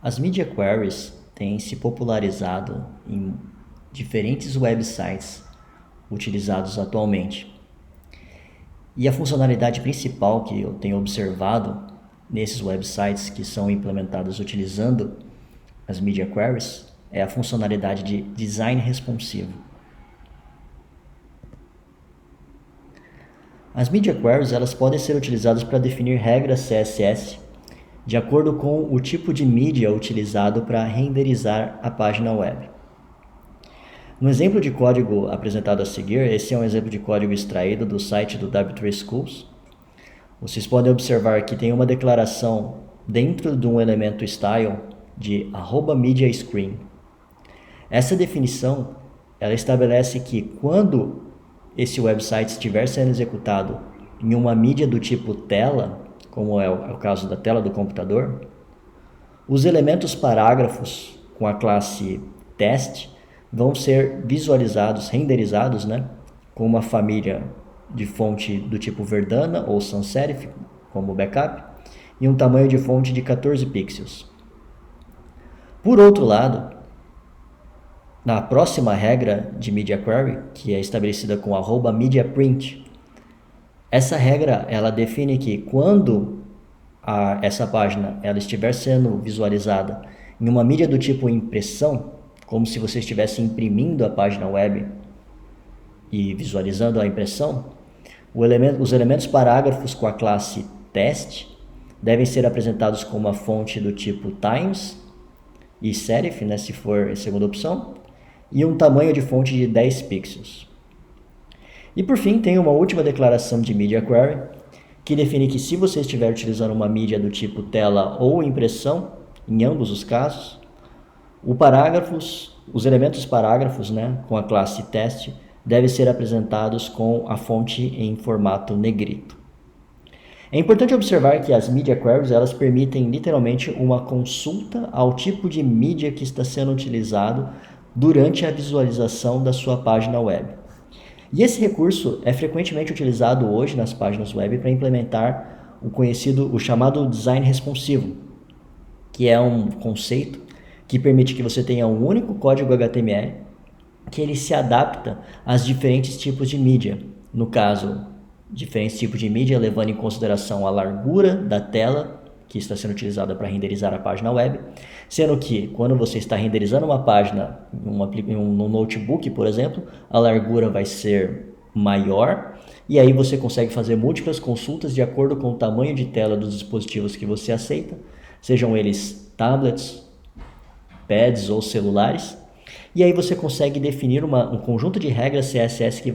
As media queries têm se popularizado em diferentes websites utilizados atualmente. E a funcionalidade principal que eu tenho observado nesses websites que são implementados utilizando as media queries é a funcionalidade de design responsivo. As media queries elas podem ser utilizadas para definir regras CSS de acordo com o tipo de mídia utilizado para renderizar a página web. No exemplo de código apresentado a seguir, esse é um exemplo de código extraído do site do W3 Schools. Vocês podem observar que tem uma declaração dentro de um elemento style de @mediaScreen. Essa definição ela estabelece que quando esse website estiver sendo executado em uma mídia do tipo tela, como é o caso da tela do computador, os elementos parágrafos com a classe test vão ser visualizados, renderizados, com uma família de fonte do tipo Verdana ou sans serif como backup e um tamanho de fonte de 14 pixels. Por outro lado, na próxima regra de media query, que é estabelecida com @mediaprint, essa regra ela define que quando essa página ela estiver sendo visualizada em uma mídia do tipo impressão, como se você estivesse imprimindo a página web e visualizando a impressão, os elementos parágrafos com a classe test devem ser apresentados com uma fonte do tipo times e serif, se for a segunda opção, e um tamanho de fonte de 10 pixels. E por fim, tem uma última declaração de media query, que define que se você estiver utilizando uma mídia do tipo tela ou impressão, em ambos os casos, os elementos parágrafos, com a classe test, devem ser apresentados com a fonte em formato negrito. É importante observar que as media queries elas permitem literalmente uma consulta ao tipo de mídia que está sendo utilizado durante a visualização da sua página web. E esse recurso é frequentemente utilizado hoje nas páginas web para implementar o chamado design responsivo, que é um conceito que permite que você tenha um único código HTML que ele se adapta aos diferentes tipos de mídia. No caso, diferentes tipos de mídia levando em consideração a largura da tela que está sendo utilizada para renderizar a página web, sendo que quando você está renderizando uma página no notebook, por exemplo, a largura vai ser maior e aí você consegue fazer múltiplas consultas de acordo com o tamanho de tela dos dispositivos que você aceita, sejam eles tablets, pads ou celulares, e aí você consegue definir um conjunto de regras CSS que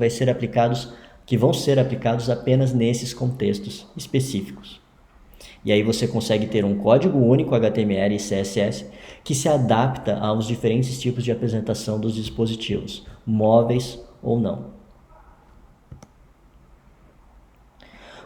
vão ser aplicados apenas nesses contextos específicos. E aí você consegue ter um código único HTML e CSS que se adapta aos diferentes tipos de apresentação dos dispositivos, móveis ou não.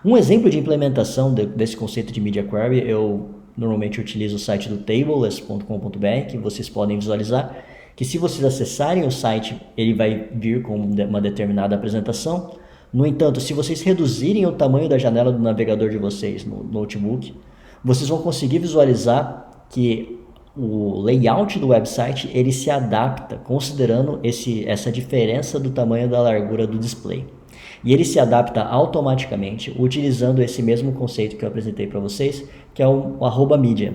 Um exemplo de implementação desse conceito de media query, eu normalmente utilizo o site do tables.com.br, que vocês podem visualizar, que se vocês acessarem o site, ele vai vir com uma determinada apresentação. No entanto, se vocês reduzirem o tamanho da janela do navegador de vocês no notebook, vocês vão conseguir visualizar que o layout do website ele se adapta considerando essa diferença do tamanho da largura do display. E ele se adapta automaticamente utilizando esse mesmo conceito que eu apresentei para vocês, que é o @media.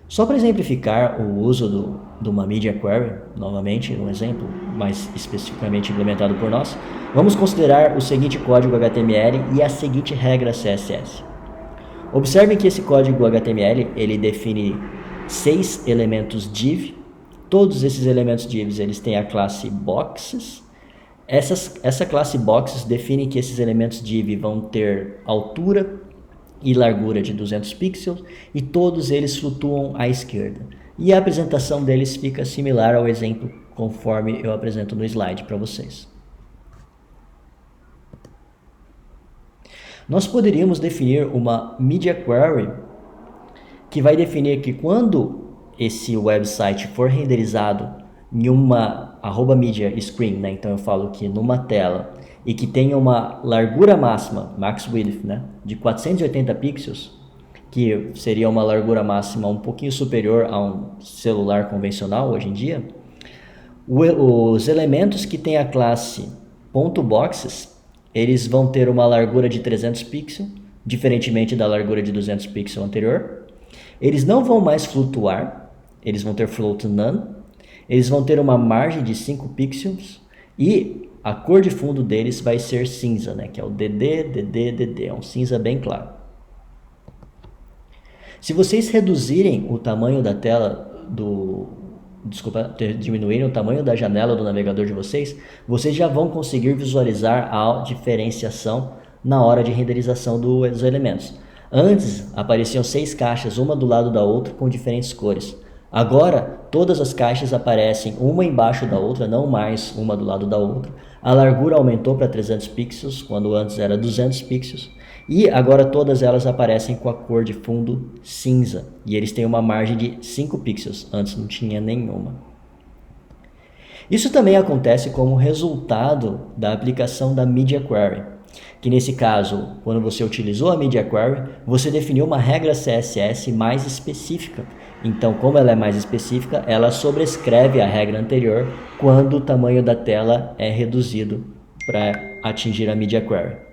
Só para exemplificar o uso de uma media query, novamente, um exemplo mais especificamente implementado por nós, vamos considerar o seguinte código HTML e a seguinte regra CSS. Observem que esse código HTML ele define 6 elementos div. Todos esses elementos divs eles têm a classe boxes. Essa classe boxes define que esses elementos div vão ter altura e largura de 200 pixels e todos eles flutuam à esquerda. E a apresentação deles fica similar ao exemplo conforme eu apresento no slide para vocês. Nós poderíamos definir uma media query que vai definir que quando esse website for renderizado em uma @media screen, então eu falo que numa tela, e que tenha uma largura máxima, max width, né, de 480 pixels, que seria uma largura máxima um pouquinho superior a um celular convencional hoje em dia, os elementos que têm a classe .boxes, eles vão ter uma largura de 300 pixels, diferentemente da largura de 200 pixels anterior. Eles não vão mais flutuar, eles vão ter float none, eles vão ter uma margem de 5 pixels e a cor de fundo deles vai ser cinza, né? Que é o DD, é um cinza bem claro. Se vocês reduzirem o tamanho da tela diminuírem o tamanho da janela do navegador de vocês, vocês já vão conseguir visualizar a diferenciação na hora de renderização dos elementos. Antes apareciam 6 caixas, uma do lado da outra, com diferentes cores. Agora, todas as caixas aparecem uma embaixo da outra, não mais uma do lado da outra. A largura aumentou para 300 pixels, quando antes era 200 pixels. E agora todas elas aparecem com a cor de fundo cinza. E eles têm uma margem de 5 pixels, antes não tinha nenhuma. Isso também acontece como resultado da aplicação da Media Query, que nesse caso, quando você utilizou a Media Query, você definiu uma regra CSS mais específica. Então, como ela é mais específica, ela sobrescreve a regra anterior quando o tamanho da tela é reduzido para atingir a Media Query.